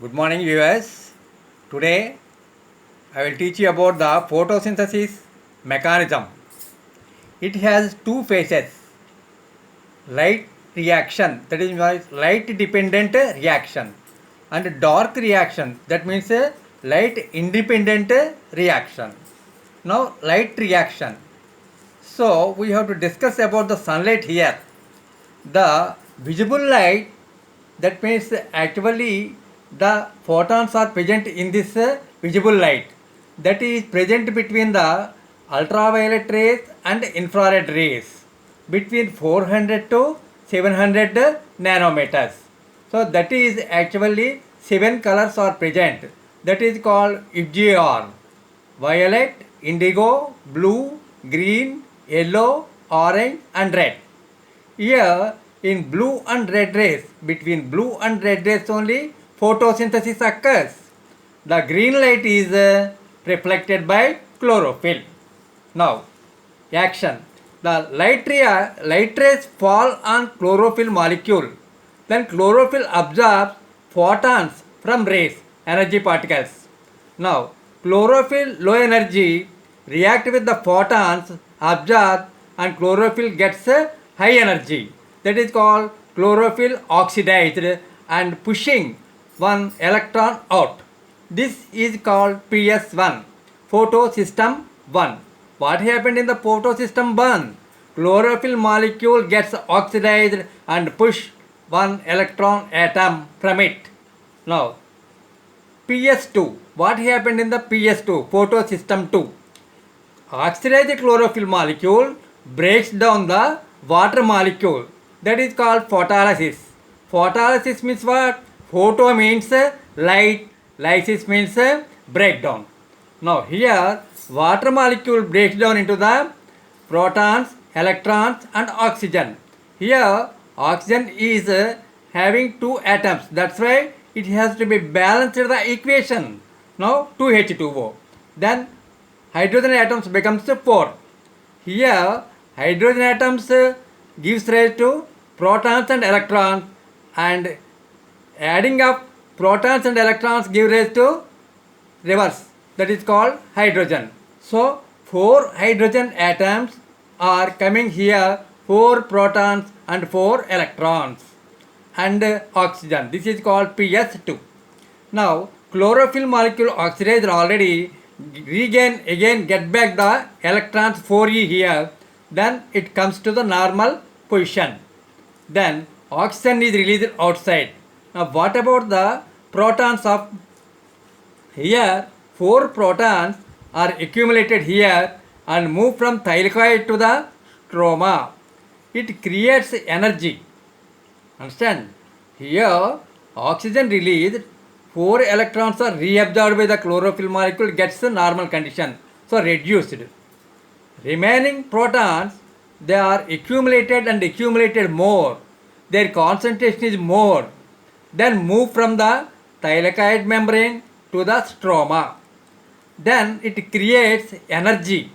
Good morning, viewers. Today I will teach you about the photosynthesis mechanism. It has two phases: light reaction, that is light dependent reaction, and dark reaction, that means light independent reaction. Now, light reaction. So, we have to discuss about the sunlight here. The visible light, that means actually the photons are present in this visible light, that is present between the ultraviolet rays and infrared rays between 400 to 700 nanometers. So that is actually 7 colors are present, that is called FGR: violet, indigo, blue, green, yellow, orange and red. Here in blue and red rays, between blue and red rays only photosynthesis occurs. The green light is reflected by chlorophyll. Now, action. The light rays fall on chlorophyll molecule. Then chlorophyll absorbs photons from rays, energy particles. Now, chlorophyll low energy react with the photons absorbed and chlorophyll gets high energy. That is called chlorophyll oxidized and pushing one electron out. This is called PS1, photosystem 1. What happened in the photosystem 1? Chlorophyll molecule gets oxidized and push one electron atom from it. Now, PS2. What happened in the PS2, photosystem 2? Oxidized chlorophyll molecule breaks down the water molecule. That is called photolysis. Photolysis means what? Photo means light, lysis means breakdown. Now here water molecule breaks down into the protons, electrons and oxygen. Here oxygen is having two atoms. That's why it has to be balanced the equation. Now 2H2O. Then hydrogen atoms becomes 4. Here hydrogen atoms gives rise to protons and electrons, and adding up protons and electrons give rise to reverse, that is called hydrogen. So 4 hydrogen atoms are coming here, 4 protons and 4 electrons and oxygen. This is called PS2. Now chlorophyll molecule oxidized already, regain again, get back the electrons 4e here, then it comes to the normal position. Then oxygen is released outside. Now what about the protons of here? 4 protons are accumulated here and move from thylakoid to the stroma. It creates energy. Understand? Here oxygen released, 4 electrons are reabsorbed by the chlorophyll molecule, gets the normal condition. So reduced. Remaining protons, they are accumulated and accumulated more. Their concentration is more. Then move from the thylakoid membrane to the stroma. Then it creates energy.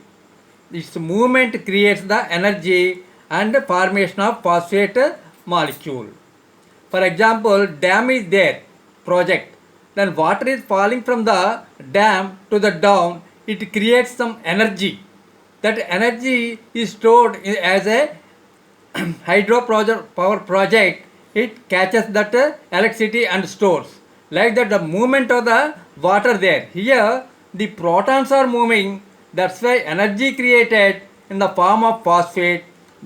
Its movement creates the energy and formation of phosphate molecule. For example, dam is there, project. Then water is falling from the dam to the down. It creates some energy. That energy is stored as a power project. It catches that electricity and stores. Like that, the movement of the water there. Here, the protons are moving. That's why energy created in the form of phosphate.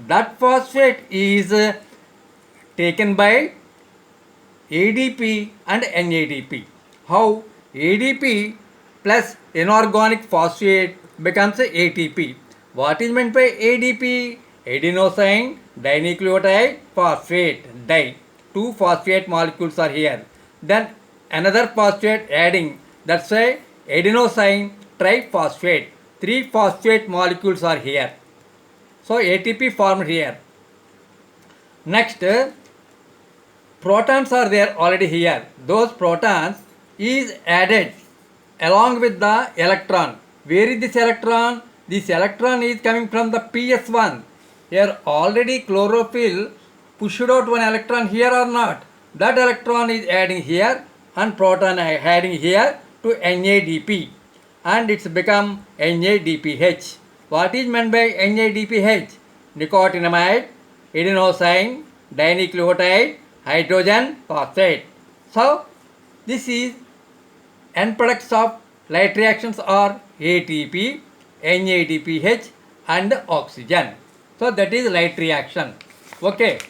That phosphate is taken by ADP and NADP. How? ADP plus inorganic phosphate becomes ATP. What is meant by ADP? Adenosine dinucleotide phosphate, di. 2 phosphate molecules are here. Then another phosphate adding. That's why adenosine triphosphate. 3 phosphate molecules are here. So ATP formed here. Next, protons are there already here. Those protons is added along with the electron. Where is this electron? This electron is coming from the PS1. Here already chlorophyll pushed out one electron here or not. That electron is adding here and proton adding here to NADP, and it's become NADPH. What is meant by NADPH? Nicotinamide, adenosine, dinucleotide, hydrogen phosphate. So this is end products of light reactions are ATP, NADPH and oxygen. So that is light reaction. Okay.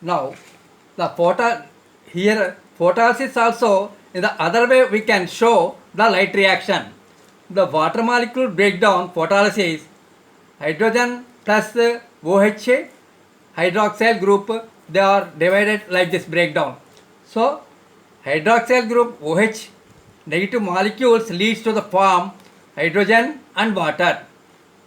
Now the photolysis also in the other way we can show the light reaction. The water molecule breakdown photolysis, hydrogen plus OH hydroxyl group, they are divided like this breakdown. So hydroxyl group OH negative molecules leads to the form hydrogen and water.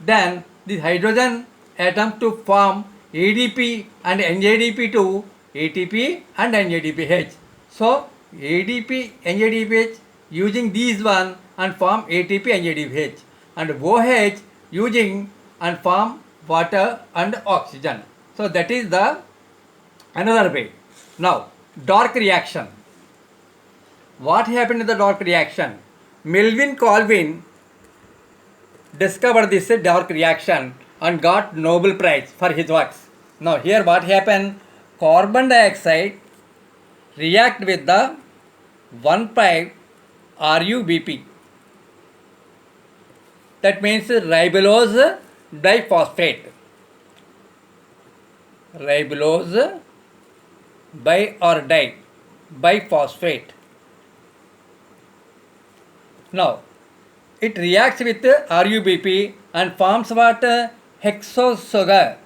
Then this hydrogen atom to form ADP and NADP to ATP and NADPH. So ADP, NADPH using these one and form ATP, NADPH, and OH using and form water and oxygen. So that is the another way. Now dark reaction. What happened in the dark reaction? Melvin Calvin discovered this dark reaction and got Nobel Prize for his works. Now here what happened? Carbon dioxide react with the 1,5-RuBP. That means ribulose diphosphate. Ribulose bi or di biphosphate. Now it reacts with RuBP and forms what? Hexose sugar.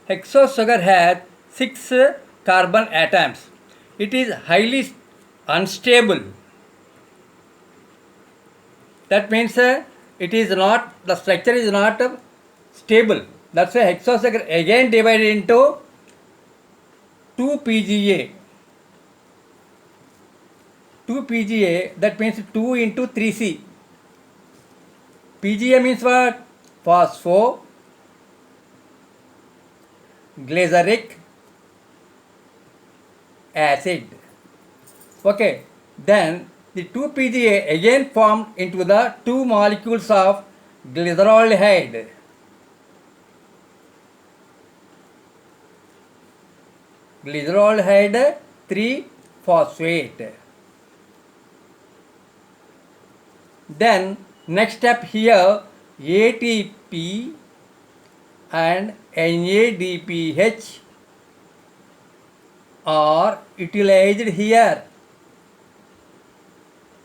Hexose sugar has 6 carbon atoms. It is highly unstable. That means it is not, the structure is not stable. That's why hexose sugar again divided into 2 PGA. 2 PGA, that means 2 into 3C. PGA means what? Phospho, glyceric acid. Okay, then the 2 PGA again formed into the 2 molecules of glyceraldehyde. Glyceraldehyde 3-phosphate. Then next step here, ATP and NADPH are utilized here.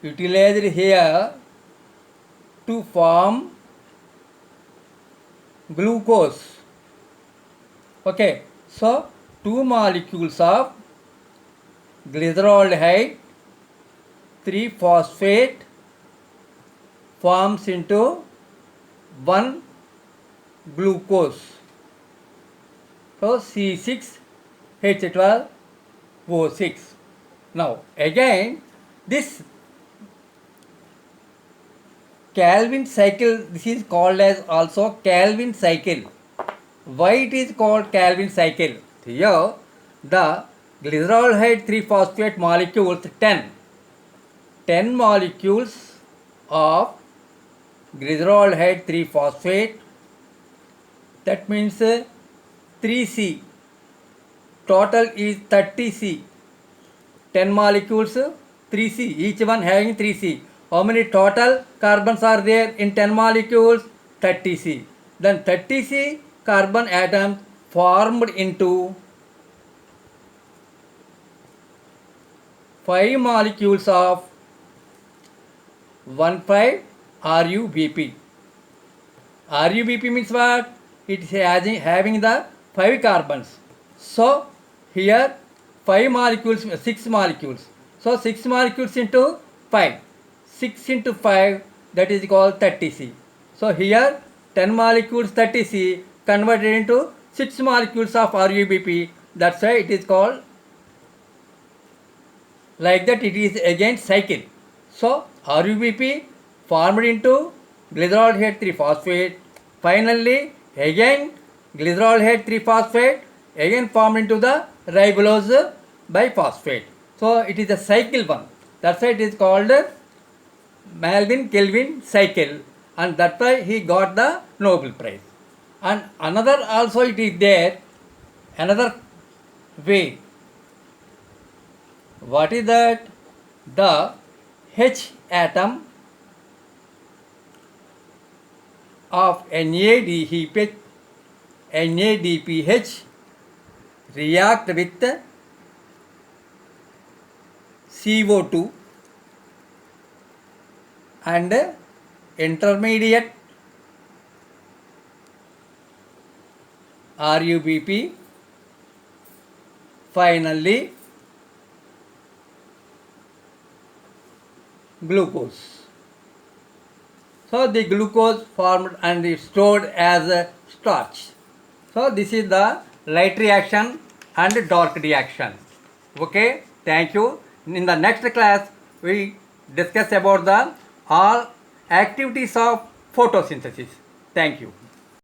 Utilized here to form glucose. Okay, so 2 molecules of glyceraldehyde 3-phosphate forms into 1 glucose. So C6H12O6. Now again this Calvin cycle, this is called as also Calvin cycle. Why it is called Calvin cycle? Here the glyceraldehyde 3-phosphate molecules 10 molecules of glyceraldehyde 3-phosphate, that means 3C, total is 30C. 10 molecules 3C, each one having 3C. How many total carbons are there in 10 molecules? 30C. Then 30C carbon atoms formed into 5 molecules of 1,5-RuBP. RuBP means what? It is having the 5 carbons. So here 5 molecules, 6 molecules. So 6 molecules into 5. 6 into 5, that is called 30C. So here 10 molecules 30C converted into 6 molecules of RuBP. That's why it is called like that. It is again cycle. So RuBP formed into glyceraldehyde 3-phosphate, Finally, again glycerol 3-phosphate again formed into the ribulose biphosphate. So it is a cycle one. That's why it is called Melvin-Kelvin cycle, and that's why he got the Nobel Prize. And another also it is there, another way. What is that? The H atom of NADPH react with CO2 and intermediate RUBP, finally glucose. So the glucose formed and is stored as a starch. So this is the light reaction and dark reaction. Okay, thank you. In the next class we discuss about the all activities of photosynthesis. Thank you.